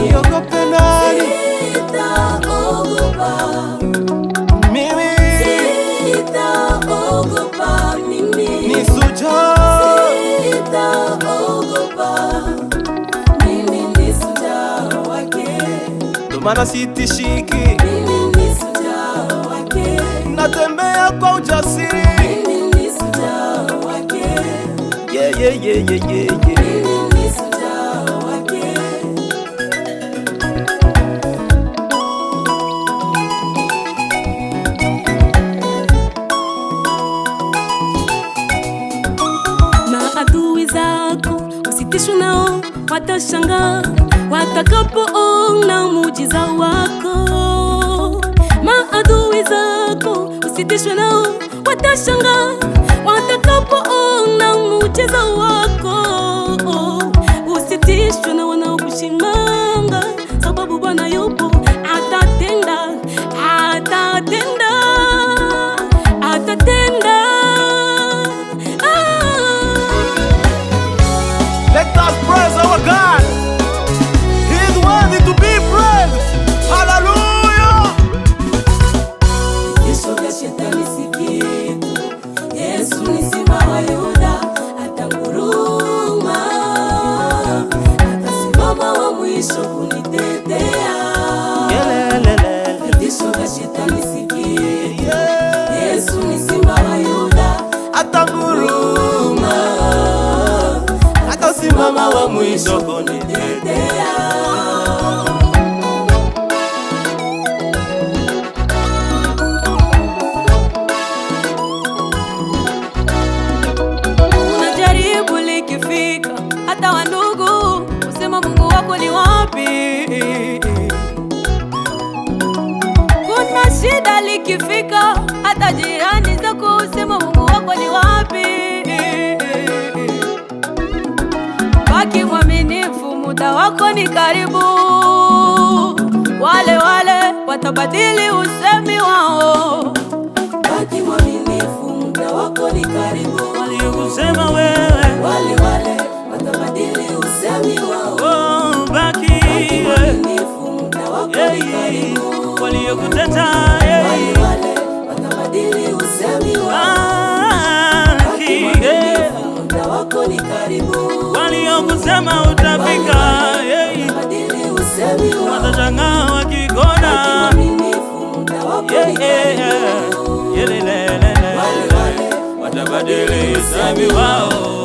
niogope nani? Sitaogopa Mimi sitaogopa mimi, ni shujaa. sitaogopa mimi, ni shujaa wake. Ndo maana sitishiki, Mimi ni shujaa wake. natembea kwa ujasiri. Mimi ni shujaa wake. Yeah, yeah, yeah, yeah, yeah, yeah. Mimi ni shujaa wake. Na adui zako usitishwe nao, watashangaa watakapoona muujiza wako. Maadui zako usitishwe nao, watashangaa watakapoona muujiza wako. Usitishwe na wanaokushimanga, sababu Bwana yupo, atatenda, atatenda, atatenda. Let us praise our God. He is worthy to be praised. Hallelujah. Vitisho vya shetani si kitu. Yesu ni simba wa Yuda, atanguruma, atasimama wa mwisho kunitetea. Vitisho vya shetani si kitu. Yesu ni simba wa Yuda, Atanguruma, atasimama wa mwisho kunitetea. unajaribu likifika, hata wandugu usema Mungu wako ni wapi? Kuna shida likifika, hata jirani zako usema Mungu wako ni wapi? Baki mwaminifu, muda wako ni karibu. Wale watabadili usemi wao. Baki mwaminifu, muda wako ni karibu. Waliokusema wewe, Wale watabadili usemi wao. oh, baki. Mwaminifu, muda wako ni karibu. Waliokuteta, Wale watabadili usemi wao. Baki mwaminifu, muda wako ni karibu. waliokusema utafika, Watabadili usemi wao. watashangaa Baki wakikona. mwaminifu, muda wako ni karibu. Watabadili usemi wao.